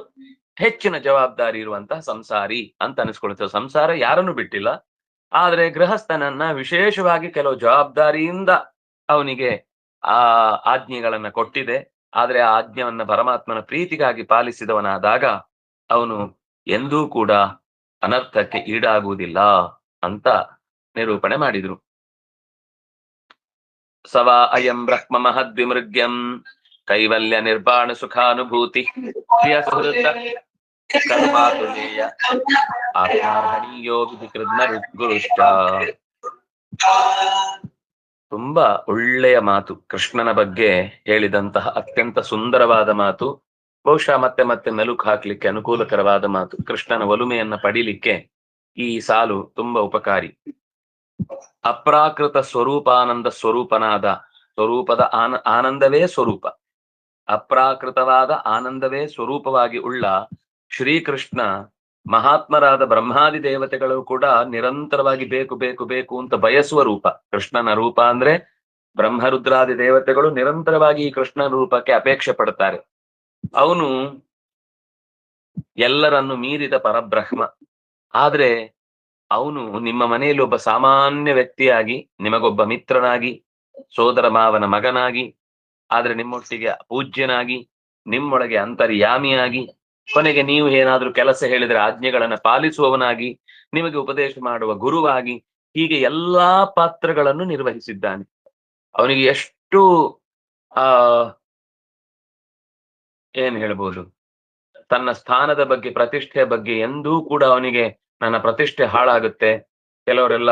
ಹೆಚ್ಚಿನ ಜವಾಬ್ದಾರಿ ಇರುವಂತಹ ಸಂಸಾರಿ ಅಂತ ಅನಿಸ್ಕೊಳ್ಳುತ್ತೆ. ಸಂಸಾರ ಯಾರನ್ನು ಬಿಟ್ಟಿಲ್ಲ, ಆದ್ರೆ ಗೃಹಸ್ಥನನ್ನ ವಿಶೇಷವಾಗಿ ಕೆಲವು ಜವಾಬ್ದಾರಿಯಿಂದ ಅವನಿಗೆ ಆ ಆಜ್ಞೆಗಳನ್ನ ಕೊಟ್ಟಿದೆ. ಆದ್ರೆ ಆ ಆಜ್ಞೆಯನ್ನ ಪರಮಾತ್ಮನ ಪ್ರೀತಿಗಾಗಿ ಪಾಲಿಸಿದವನಾದಾಗ ಅವನು ಎಂದೂ ಕೂಡ ಅನರ್ಥಕ್ಕೆ ಈಡಾಗುವುದಿಲ್ಲ ಅಂತ ನಿರೂಪಣೆ ಮಾಡಿದ್ರು. ಸವಾ ಅಯಂ ಬ್ರಹ್ಮ ಮಹದ್ವಿಮೃಗ್ಯಂ ಕೈವಲ್ಯ ನಿರ್ವಾಣ ಸುಖಾನುಭೂತಿ ಕರ್ಮಾತುಲೇಯ ಆತ್ಮಾರ್ಹಣೀಯೋ ವಿಧಿಕೃತ ಗುರುಷ್ಟ. ತುಂಬಾ ಒಳ್ಳೆಯ ಮಾತು, ಕೃಷ್ಣನ ಬಗ್ಗೆ ಹೇಳಿದಂತಹ ಅತ್ಯಂತ ಸುಂದರವಾದ ಮಾತು. ಬಹುಶಃ ಮತ್ತೆ ಮತ್ತೆ ಮೆಲುಕು ಹಾಕ್ಲಿಕ್ಕೆ ಅನುಕೂಲಕರವಾದ ಮಾತು. ಕೃಷ್ಣನ ಒಲುಮೆಯನ್ನ ಪಡಿಲಿಕ್ಕೆ ಈ ಸಾಲು ತುಂಬಾ ಉಪಕಾರಿ. ಅಪ್ರಾಕೃತ ಸ್ವರೂಪಾನಂದ ಸ್ವರೂಪನಾದ ಸ್ವರೂಪದ ಆನಂದವೇ ಸ್ವರೂಪ, ಅಪ್ರಾಕೃತವಾದ ಆನಂದವೇ ಸ್ವರೂಪವಾಗಿ ಉಳ್ಳ ಶ್ರೀಕೃಷ್ಣ ಮಹಾತ್ಮರಾದ ಬ್ರಹ್ಮಾದಿ ದೇವತೆಗಳು ಕೂಡ ನಿರಂತರವಾಗಿ ಬೇಕು ಬೇಕು ಬೇಕು ಅಂತ ಬಯಸುವ ರೂಪ. ಕೃಷ್ಣನ ರೂಪ ಅಂದ್ರೆ ಬ್ರಹ್ಮರುದ್ರಾದಿ ದೇವತೆಗಳು ನಿರಂತರವಾಗಿ ಈ ಕೃಷ್ಣನ ರೂಪಕ್ಕೆ ಅಪೇಕ್ಷೆ ಪಡ್ತಾರೆ. ಅವನು ಎಲ್ಲರನ್ನು ಮೀರಿದ ಪರಬ್ರಹ್ಮ. ಆದ್ರೆ ಅವನು ನಿಮ್ಮ ಮನೆಯಲ್ಲಿ ಒಬ್ಬ ಸಾಮಾನ್ಯ ವ್ಯಕ್ತಿಯಾಗಿ, ನಿಮಗೊಬ್ಬ ಮಿತ್ರನಾಗಿ, ಸೋದರ ಮಾವನ ಮಗನಾಗಿ, ಆದ್ರೆ ನಿಮ್ಮೊಟ್ಟಿಗೆ ಪೂಜ್ಯನಾಗಿ, ನಿಮ್ಮೊಳಗೆ ಅಂತರ್ಯಾಮಿಯಾಗಿ, ಕೊನೆಗೆ ನೀವು ಏನಾದ್ರೂ ಕೆಲಸ ಹೇಳಿದ್ರೆ ಆಜ್ಞೆಗಳನ್ನ ಪಾಲಿಸುವವನಾಗಿ, ನಿಮಗೆ ಉಪದೇಶ ಮಾಡುವ ಗುರುವಾಗಿ, ಹೀಗೆ ಎಲ್ಲಾ ಪಾತ್ರಗಳನ್ನು ನಿರ್ವಹಿಸಿದ್ದಾನೆ. ಅವನಿಗೆ ಎಷ್ಟು ಏನ್ ಹೇಳ್ಬೋದು, ತನ್ನ ಸ್ಥಾನದ ಬಗ್ಗೆ, ಪ್ರತಿಷ್ಠೆಯ ಬಗ್ಗೆ ಎಂದೂ ಕೂಡ ಅವನಿಗೆ ನನ್ನ ಪ್ರತಿಷ್ಠೆ ಹಾಳಾಗುತ್ತೆ, ಕೆಲವರೆಲ್ಲ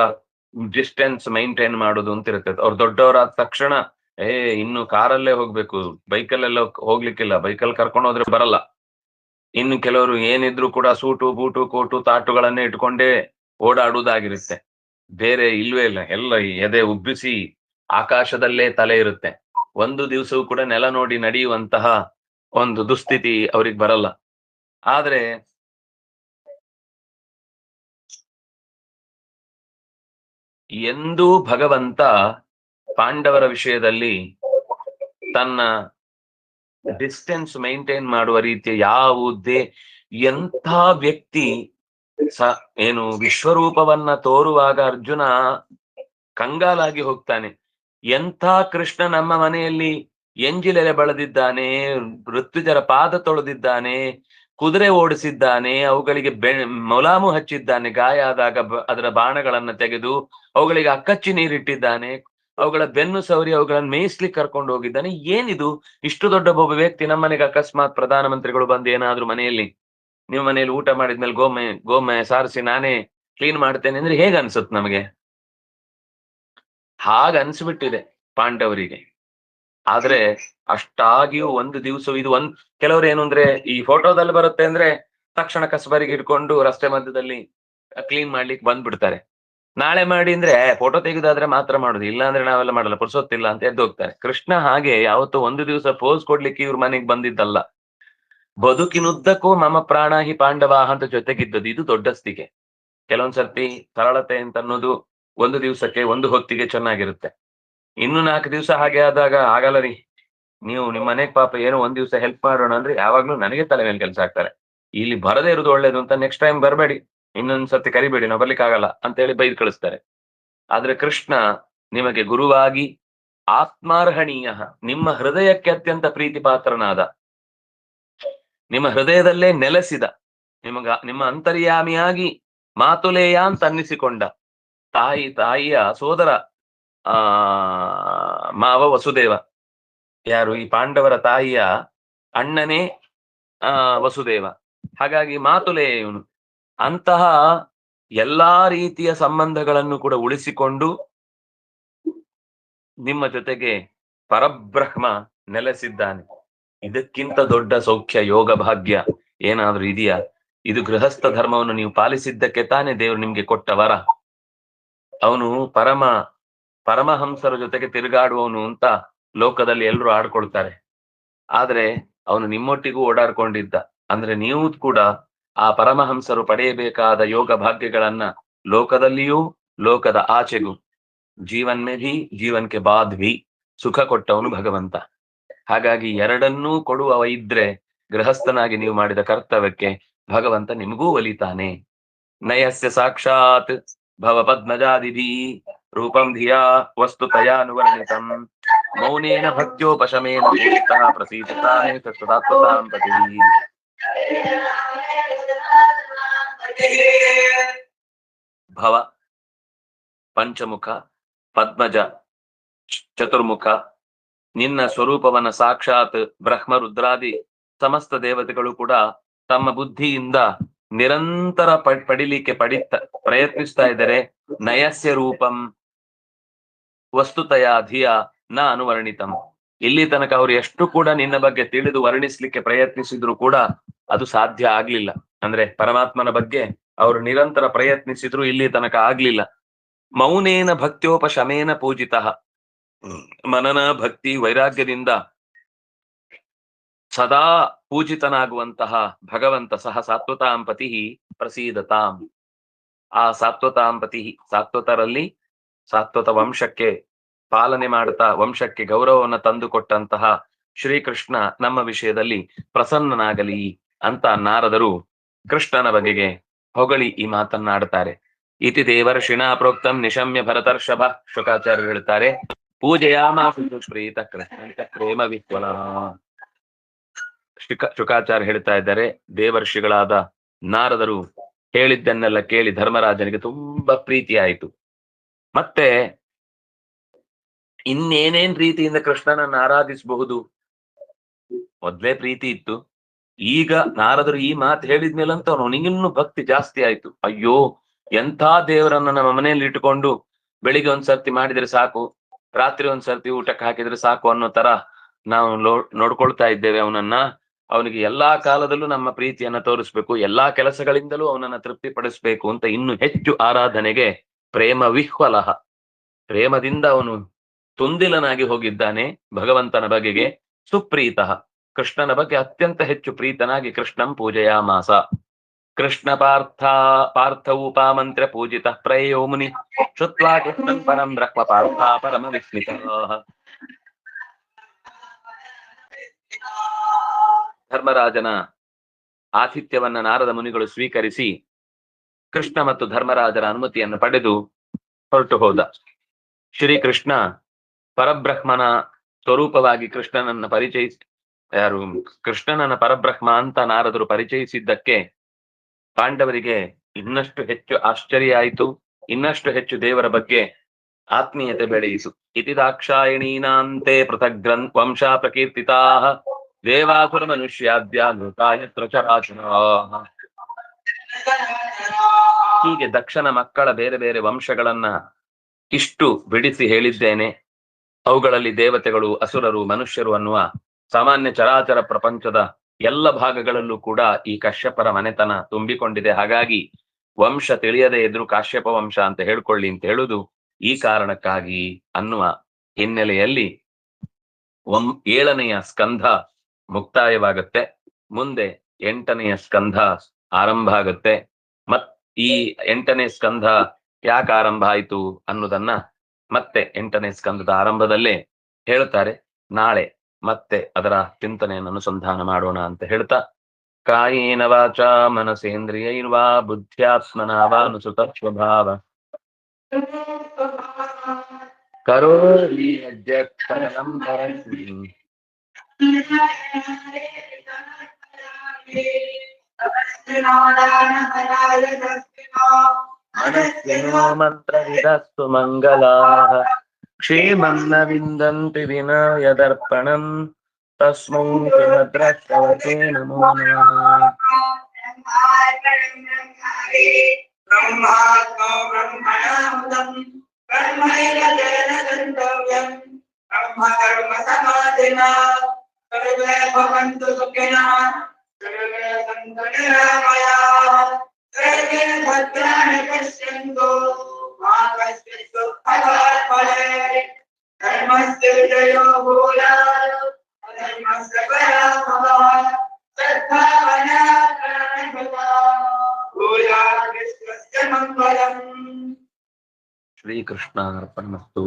ಡಿಸ್ಟೆನ್ಸ್ ಮೈಂಟೈನ್ ಮಾಡುದು ಅಂತ ಇರ್ತದೆ. ಅವ್ರು ದೊಡ್ಡವರಾದ ತಕ್ಷಣ ಇನ್ನು ಕಾರಲ್ಲೇ ಹೋಗ್ಬೇಕು, ಬೈಕಲ್ಲೆಲ್ಲ ಹೋಗ್ಲಿಕ್ಕಿಲ್ಲ, ಬೈಕಲ್ಲಿ ಕರ್ಕೊಂಡು ಹೋದ್ರೆ ಬರಲ್ಲ. ಇನ್ನು ಕೆಲವರು ಏನಿದ್ರು ಕೂಡ ಸೂಟು ಬೂಟು ಕೋಟು ತಾಟುಗಳನ್ನೇ ಇಟ್ಕೊಂಡೇ ಓಡಾಡುವುದಾಗಿರುತ್ತೆ, ಬೇರೆ ಇಲ್ವೇ ಇಲ್ಲ. ಎಲ್ಲ ಎದೆ ಉಬ್ಬಿಸಿ ಆಕಾಶದಲ್ಲೇ ತಲೆ ಇರುತ್ತೆ. ಒಂದು ದಿವಸವೂ ಕೂಡ ನೆಲ ನೋಡಿ ನಡೆಯುವಂತಹ ಒಂದು ದುಸ್ಥಿತಿ ಅವ್ರಿಗೆ ಬರಲ್ಲ. ಆದ್ರೆ ಎಂದೂ ಭಗವಂತ ಪಾಂಡವರ ವಿಷಯದಲ್ಲಿ ತನ್ನ ಡಿಸ್ಟೆನ್ಸ್ ಮೈಂಟೈನ್ ಮಾಡುವ ರೀತಿಯ ಯಾವುದೇ ಎಂಥ ವ್ಯಕ್ತಿ ಏನು ವಿಶ್ವರೂಪವನ್ನ ತೋರುವಾಗ ಅರ್ಜುನ ಕಂಗಾಲಾಗಿ ಹೋಗ್ತಾನೆ. ಎಂಥ ಕೃಷ್ಣ ನಮ್ಮ ಮನೆಯಲ್ಲಿ ಎಂಜಿಲೆಲೆ ಬಳದಿದ್ದಾನೆ, ಋತ್ವಿಜರ ಪಾದ ತೊಳೆದಿದ್ದಾನೆ, ಕುದುರೆ ಓಡಿಸಿದ್ದಾನೆ, ಅವುಗಳಿಗೆ ಮೊಲಾಮು ಹಚ್ಚಿದ್ದಾನೆ, ಗಾಯ ಆದಾಗ ಅದರ ಬಾಣಗಳನ್ನ ತೆಗೆದು ಅವುಗಳಿಗೆ ಅಕ್ಕಚ್ಚಿ ನೀರಿಟ್ಟಿದ್ದಾನೆ, ಅವುಗಳ ಬೆನ್ನು ಸವರಿ ಅವುಗಳನ್ನ ಮೇಯಿಸ್ಲಿಕ್ಕೆ ಕರ್ಕೊಂಡು ಹೋಗಿದ್ದಾನೆ. ಏನಿದು, ಇಷ್ಟು ದೊಡ್ಡ ಒಬ್ಬ ವ್ಯಕ್ತಿ ನಮ್ಮನೆಗೆ ಅಕಸ್ಮಾತ್ ಪ್ರಧಾನಮಂತ್ರಿಗಳು ಬಂದು ಏನಾದ್ರೂ ಮನೆಯಲ್ಲಿ, ನಿಮ್ಮ ಮನೆಯಲ್ಲಿ ಊಟ ಮಾಡಿದ್ಮೇಲೆ ಗೋಮೆ ಸಾರಿಸಿ ನಾನೇ ಕ್ಲೀನ್ ಮಾಡ್ತೇನೆ ಅಂದ್ರೆ ಹೇಗ ಅನ್ಸುತ್ತೆ ನಮಗೆ? ಹಾಗ ಅನ್ಸ್ಬಿಟ್ಟಿದೆ ಪಾಂಡವರಿಗೆ. ಆದ್ರೆ ಅಷ್ಟಾಗಿಯೂ ಒಂದು ದಿವಸ ಇದು ಕೆಲವರು ಏನು ಅಂದ್ರೆ ಈ ಫೋಟೋದಲ್ಲಿ ಬರುತ್ತೆ ಅಂದ್ರೆ ತಕ್ಷಣ ಕಸಬರಿಗೆ ಹಿಡ್ಕೊಂಡು ರಸ್ತೆ ಮಧ್ಯದಲ್ಲಿ ಕ್ಲೀನ್ ಮಾಡ್ಲಿಕ್ಕೆ ಬಂದ್ಬಿಡ್ತಾರೆ. ನಾಳೆ ಮಾಡಿ ಅಂದ್ರೆ ಫೋಟೋ ತೆಗೆದಾದ್ರೆ ಮಾತ್ರ ಮಾಡುದು, ಇಲ್ಲ ಅಂದ್ರೆ ನಾವೆಲ್ಲ ಮಾಡಲ್ಲ, ಪುರ್ಸೊತ್ತಿಲ್ಲ ಅಂತ ಎದ್ದು ಹೋಗ್ತಾರೆ. ಕೃಷ್ಣ ಹಾಗೆ ಯಾವತ್ತೋ ಒಂದು ದಿವಸ ಪೋಸ್ ಕೊಡ್ಲಿಕ್ಕೆ ಇವ್ರ ಮನೆಗೆ ಬಂದಿದ್ದಲ್ಲ. ಬದುಕಿನುದ್ದಕ್ಕೂ ಮಮ ಪ್ರಾಣ ಹಿ ಪಾಂಡವಾಹ ಅಂತ ಜೊತೆಗಿದ್ದದ್ದು. ಇದು ದೊಡ್ಡಸ್ತಿಕೆ. ಕೆಲವೊಂದ್ಸರ್ತಿ ಸರಳತೆ ಅಂತ ಅನ್ನೋದು ಒಂದು ದಿವಸಕ್ಕೆ ಒಂದು ಹೊತ್ತಿಗೆ ಚೆನ್ನಾಗಿರುತ್ತೆ. ಇನ್ನು 4 ದಿವಸ ಹಾಗೆ ಆದಾಗ ಆಗಲ್ಲ ರೀ, ನೀವು ನಿಮ್ ಮನೆಗ್ ಪಾಪ ಏನೋ ಒಂದ್ ದಿವಸ ಹೆಲ್ಪ್ ಮಾಡೋಣ ಅಂದ್ರೆ ಯಾವಾಗ್ಲೂ ನನಗೆ ತಲೆ ಮೇಲೆ ಕೆಲಸ ಆಗ್ತಾರೆ. ಇಲ್ಲಿ ಬರದೇ ಇರೋದು ಒಳ್ಳೇದು ಅಂತ, ನೆಕ್ಸ್ಟ್ ಟೈಮ್ ಬರಬೇಡಿ, ಇನ್ನೊಂದ್ಸರ್ತಿ ಕರಿಬೇಡಿ, ನಾವು ಬರ್ಲಿಕ್ಕೆ ಆಗಲ್ಲ ಅಂತ ಹೇಳಿ ಬೈದ್ ಕಳಿಸ್ತಾರೆ. ಆದ್ರೆ ಕೃಷ್ಣ ನಿಮಗೆ ಗುರುವಾಗಿ ಆತ್ಮಾರ್ಹಣೀಯ, ನಿಮ್ಮ ಹೃದಯಕ್ಕೆ ಅತ್ಯಂತ ಪ್ರೀತಿ ಪಾತ್ರನಾದ, ನಿಮ್ಮ ಹೃದಯದಲ್ಲೇ ನೆಲೆಸಿದ, ನಿಮ್ಮ ಅಂತರ್ಯಾಮಿಯಾಗಿ ಮಾತುಲೇಯ ಅಂತ ಅನ್ನಿಸಿಕೊಂಡ ತಾಯಿಯ ಸೋದರ ಆ ಮಾವ ವಸುದೇವ. ಯಾರು? ಈ ಪಾಂಡವರ ತಾಯಿಯ ಅಣ್ಣನೇ ವಸುದೇವ. ಹಾಗಾಗಿ ಮಾತುಲೇಯ ಇವನು. ಅಂತಹ ಎಲ್ಲಾ ರೀತಿಯ ಸಂಬಂಧಗಳನ್ನು ಕೂಡ ಉಳಿಸಿಕೊಂಡು ನಿಮ್ಮ ಜೊತೆಗೆ ಪರಬ್ರಹ್ಮ ನೆಲೆಸಿದ್ದಾನೆ. ಇದಕ್ಕಿಂತ ದೊಡ್ಡ ಸೌಖ್ಯ, ಯೋಗ ಭಾಗ್ಯ ಏನಾದ್ರೂ ಇದೆಯಾ? ಇದು ಗೃಹಸ್ಥ ಧರ್ಮವನ್ನು ನೀವು ಪಾಲಿಸಿದ್ದಕ್ಕೆ ತಾನೇ ದೇವರು ನಿಮ್ಗೆ ಕೊಟ್ಟ ವರ. ಅವನು ಪರಮಹಂಸರ ಜೊತೆಗೆ ತಿರುಗಾಡುವವನು ಅಂತ ಲೋಕದಲ್ಲಿ ಎಲ್ಲರೂ ಆಡ್ಕೊಳ್ತಾರೆ. ಆದ್ರೆ ಅವನು ನಿಮ್ಮೊಟ್ಟಿಗೂ ಓಡಾಡ್ಕೊಂಡಿದ್ದ. ಅಂದ್ರೆ ನೀವು ಕೂಡ ಆ ಪರಮಹಂಸರು ಪಡೆಯಬೇಕಾದ ಯೋಗ ಭಾಗ್ಯಗಳನ್ನ ಲೋಕದಲ್ಲಿಯೂ ಲೋಕದ ಆಚೆಗೂ ಜೀವನ್ ಮೇ ಭಿ ಜೀವನ್ ಕೆ ಬಾದ್ ಭಿ ಸುಖ ಕೊಟ್ಟವನು ಭಗವಂತ. ಹಾಗಾಗಿ ಎರಡನ್ನೂ ಕೊಡುವವ ಇದ್ರೆ ಗೃಹಸ್ಥನಾಗಿ ನೀವು ಮಾಡಿದ ಕರ್ತವ್ಯಕ್ಕೆ ಭಗವಂತ ನಿಮಗೂ ಒಲಿತಾನೆ. ನಯಸ್ಯ ಸಾಕ್ಷಾತ್ ಭವ ಪದ್ಮಜಾದಿಭಿ ರೂಪಂ ಧಿಯಾ ವಸ್ತು ತಯಾನುವರ್ಣಿತಂ ಮೌನೇನ ಭಕ್ತ್ಯೋಪಶಮೇನ ಪೂಜಿತಃ ಪ್ರಸೀದತಾನೇ ಸದಾತ್ಮತಾಂ ಪತಿ. ಭವ ಪಂಚಮುಖ, ಪದ್ಮಜ ಚತುರ್ಮುಖ, ನಿನ್ನ ಸ್ವರೂಪವನ್ನ ಸಾಕ್ಷಾತ್ ಬ್ರಹ್ಮ ರುದ್ರಾದಿ ಸಮಸ್ತ ದೇವತೆಗಳು ಕೂಡ ತಮ್ಮ ಬುದ್ಧಿಯಿಂದ ನಿರಂತರ ಪಡಿಲಿಕ್ಕೆ ಪ್ರಯತ್ನಿಸ್ತಾ ಇದ್ದಾರೆ. ನಯಸ್ಯ ರೂಪಂ ವಸ್ತುತಯ ಧಿಯ ನ ಅನುವರ್ಣಿತಂ. ಇಲ್ಲಿ ತನಕ ಅವರು ಎಷ್ಟು ಕೂಡ ನಿನ್ನ ಬಗ್ಗೆ ತಿಳಿದು ವರ್ಣಿಸ್ಲಿಕ್ಕೆ ಪ್ರಯತ್ನಿಸಿದ್ರು ಕೂಡ ಅದು ಸಾಧ್ಯ ಆಗ್ಲಿಲ್ಲ. ಅಂದ್ರೆ ಪರಮಾತ್ಮನ ಬಗ್ಗೆ ಅವರು ನಿರಂತರ ಪ್ರಯತ್ನಿಸಿದ್ರು, ಇಲ್ಲಿ ತನಕ ಆಗ್ಲಿಲ್ಲ. ಮೌನೇನ ಭಕ್ತ್ಯೋಪಶಮೇನ ಪೂಜಿತಃ, ಮನನ ಭಕ್ತಿ ವೈರಾಗ್ಯದಿಂದ ಸದಾ ಪೂಜಿತನಾಗುವಂತಹ ಭಗವಂತ ಸಹ ಸಾತ್ವತಾಂಪತಿ ಪ್ರಸೀದತಾಂ. ಆ ಸಾತ್ವತಾಂಪತಿ, ಸಾತ್ವತರಲ್ಲಿ ಸಾತ್ವತ ವಂಶಕ್ಕೆ ಪಾಲನೆ ಮಾಡುತ್ತಾ ವಂಶಕ್ಕೆ ಗೌರವವನ್ನು ತಂದುಕೊಟ್ಟಂತಹ ಶ್ರೀಕೃಷ್ಣ ನಮ್ಮ ವಿಷಯದಲ್ಲಿ ಪ್ರಸನ್ನನಾಗಲಿ ಅಂತ ನಾರದರು ಕೃಷ್ಣನ ಬಗೆಗೆ ಹೊಗಳಿ ಈ ಮಾತನ್ನಾಡುತ್ತಾರೆ. ಇತಿ ದೇವರ್ಷಿಣಾ ಪ್ರೋಕ್ತಂ ನಿಶಮ್ಯ ಭರತರ್ಷಭ. ಶುಕಾಚಾರ್ಯರು ಹೇಳ್ತಾರೆ, ಪೂಜೆಯಾಮಾಸು ಪ್ರೀತ ಕೃಷ್ಣ ಪ್ರೇಮ ವಿಹ್ವಲ. ಶುಕಾಚಾರ್ಯ ಹೇಳ್ತಾ ಇದ್ದಾರೆ, ದೇವರ್ಷಿಗಳಾದ ನಾರದರು ಹೇಳಿದ್ದನ್ನೆಲ್ಲ ಕೇಳಿ ಧರ್ಮರಾಜನಿಗೆ ತುಂಬಾ ಪ್ರೀತಿ ಆಯಿತು. ಮತ್ತೆ ಇನ್ನೇನೇನ್ ರೀತಿಯಿಂದ ಕೃಷ್ಣನನ್ನು ಆರಾಧಿಸಬಹುದು? ಮೊದ್ಲೇ ಪ್ರೀತಿ ಇತ್ತು, ಈಗ ನಾರದರು ಈ ಮಾತು ಹೇಳಿದ್ಮೇಲಂತ ಅವನಿಗಿನ್ನೂ ಭಕ್ತಿ ಜಾಸ್ತಿ ಆಯ್ತು. ಅಯ್ಯೋ, ಎಂಥ ದೇವರನ್ನ ನಮ್ಮ ಮನೆಯಲ್ಲಿ ಇಟ್ಟುಕೊಂಡು ಬೆಳಿಗ್ಗೆ ಒಂದ್ಸರ್ತಿ ಮಾಡಿದ್ರೆ ಸಾಕು, ರಾತ್ರಿ ಒಂದ್ಸರ್ತಿ ಊಟಕ್ಕೆ ಹಾಕಿದ್ರೆ ಸಾಕು ಅನ್ನೋ ತರ ನಾವು ನೋಡ್ಕೊಳ್ತಾ ಇದ್ದೇವೆ ಅವನನ್ನ. ಅವನಿಗೆ ಎಲ್ಲಾ ಕಾಲದಲ್ಲೂ ನಮ್ಮ ಪ್ರೀತಿಯನ್ನ ತೋರಿಸ್ಬೇಕು, ಎಲ್ಲಾ ಕೆಲಸಗಳಿಂದಲೂ ಅವನನ್ನ ತೃಪ್ತಿಪಡಿಸ್ಬೇಕು ಅಂತ ಇನ್ನು ಹೆಚ್ಚು ಆರಾಧನೆಗೆ ಪ್ರೇಮ ವಿಹ್ವಲಹ, ಪ್ರೇಮದಿಂದ ಅವನು ತುಂದಿಲನಾಗಿ ಹೋಗಿದ್ದಾನೆ ಭಗವಂತನ ಬಗೆಗೆ. ಸುಪ್ರೀತಃ, ಕೃಷ್ಣನ ಬಗ್ಗೆ ಅತ್ಯಂತ ಹೆಚ್ಚು ಪ್ರೀತನಾಗಿ ಕೃಷ್ಣಂ ಪೂಜೆಯಾಮಾಸ. ಕೃಷ್ಣ ಪಾರ್ಥೌಪಾಮಂತ್ರ ಪೂಜಿತ ಪ್ರಯೋ ಮುನಿ ಶ್ರುತ್ವಾ ಕೃಷ್ಣಂ ಪರಂ ಬ್ರಹ್ಮ ಪಾರ್ಥ ಪರಮ ವಿಸ್ಮಿತ. ಧರ್ಮರಾಜನ ಆತಿಥ್ಯವನ್ನ ನಾರದ ಮುನಿಗಳು ಸ್ವೀಕರಿಸಿ ಕೃಷ್ಣ ಮತ್ತು ಧರ್ಮರಾಜರ ಅನುಮತಿಯನ್ನು ಪಡೆದು ಹೊರಟು ಹೋದ. ಶ್ರೀಕೃಷ್ಣ ಪರಬ್ರಹ್ಮನ ಸ್ವರೂಪವಾಗಿ ಕೃಷ್ಣನನ್ನ ಕೃಷ್ಣನನ್ನ ಪರಬ್ರಹ್ಮ ಅಂತ ನಾರದರು ಪರಿಚಯಿಸಿದ್ದಕ್ಕೆ ಪಾಂಡವರಿಗೆ ಇನ್ನಷ್ಟು ಹೆಚ್ಚು ಆಶ್ಚರ್ಯ ಆಯಿತು, ಇನ್ನಷ್ಟು ಹೆಚ್ಚು ದೇವರ ಬಗ್ಗೆ ಆತ್ಮೀಯತೆ ಬೆಳೆಯಿತು. ಇತಿ ದಾಕ್ಷಾಯಣೀನಾಂತೆ ಪೃಥಗ್ ವಂಶ ಪ್ರಕೀರ್ತಿತಾ ದೇವಾಸುರ ಮನುಷ್ಯಾದ್ಯಾನುಕಾಯತ್ರ ಚರಾಚರಾಃ. ಹೀಗೆ ದಕ್ಷನ ಮಕ್ಕಳ ಬೇರೆ ಬೇರೆ ವಂಶಗಳನ್ನ ಇಷ್ಟು ಬಿಡಿಸಿ ಹೇಳಿದ್ದೇನೆ. ಅವುಗಳಲ್ಲಿ ದೇವತೆಗಳು, ಅಸುರರು, ಮನುಷ್ಯರು ಅನ್ನುವ ಸಾಮಾನ್ಯ ಚರಾಚರ ಪ್ರಪಂಚದ ಎಲ್ಲ ಭಾಗಗಳಲ್ಲೂ ಕೂಡ ಈ ಕಶ್ಯಪರ ಮನೆತನ ತುಂಬಿಕೊಂಡಿದೆ. ಹಾಗಾಗಿ ವಂಶ ತಿಳಿಯದೇ ಇದ್ರು ಕಾಶ್ಯಪ ವಂಶ ಅಂತ ಹೇಳ್ಕೊಳ್ಳಿ ಅಂತ ಹೇಳುದು ಈ ಕಾರಣಕ್ಕಾಗಿ ಅನ್ನುವ ಹಿನ್ನೆಲೆಯಲ್ಲಿ 7ನೆಯ ಸ್ಕಂಧ ಮುಕ್ತಾಯವಾಗುತ್ತೆ. ಮುಂದೆ 8ನೆಯ ಸ್ಕಂಧ ಆರಂಭ ಆಗುತ್ತೆ. ಮತ್ ಈ 8ನೇ ಸ್ಕಂಧ ಯಾಕೆ ಆರಂಭ ಆಯ್ತು ಅನ್ನೋದನ್ನ ಮತ್ತೆ 8ನೇ ಸ್ಕಂದದ ಆರಂಭದಲ್ಲೇ ಹೇಳ್ತಾರೆ. ನಾಳೆ ಮತ್ತೆ ಅದರ ಚಿಂತನೆಯನ್ನು ಅನುಸಂಧಾನ ಮಾಡೋಣ ಅಂತ ಹೇಳ್ತಾ, ಕಾಯೇನ ವಾಚಾ ಮನಸೇಂದ್ರಿಯೈರ್ವಾ ಬುದ್ಧ್ಯಾತ್ಮನಾ ವಾನುಸುತ ಸ್ವಭಾವ ಕರೋಮಿ ಯದ್ಯಕ್ಷರಂ ಪರಸ್ಮಿ ಮನಸ್ಸಿನೋ ಮಂತ್ರವಿದಸ್ತು ಮಂಗಲಾಃ ಕ್ಷೇಮಂ ನ ವಿಂದಂತಿ ವಿನಾ ಯದರ್ಪಣಂ ತಸ್ಮೈ ಭದ್ರಶ್ರವತೇ ನಮೋ ನಮಃ. ಬ್ರಹ್ಮಾತ್ಮೋ ಬ್ರಹ್ಮಣಾಹುತಂ ಬ್ರಹ್ಮೈವ ಗಂತವ್ಯಂ ಬ್ರಹ್ಮ ಕರ್ಮ ಸಮಾಧಿನಾ ಸರ್ವೇ ಭವಂತು ಸುಖಿನಃ ಸರ್ವೇ ಸಂತು ನಿರಾಮಯಾಃ ಸರ್ವೇ ಭದ್ರಾಣಿ ಪಶ್ಯन्तು ಮಾ ಕಶ್ಚಿತ್ ದುಃಖಭಾಗ್ ಭವೇತ್. ಧರ್ಮಸ್ಯ ವಿಜಯೋ ಭೂಯಾತ್ ಅಧರ್ಮಸ್ಯ ಪರಾಭವಃ ಸದ್ಭಾವನಾ ಪ್ರಾಣಭೃತಾ ಭೂಯಾತ್ ವಿಶ್ವಸ್ಯ ಮಂಗಲಂ. ಶ್ರೀಕೃಷ್ಣಾರ್ಪಣಮಸ್ತು.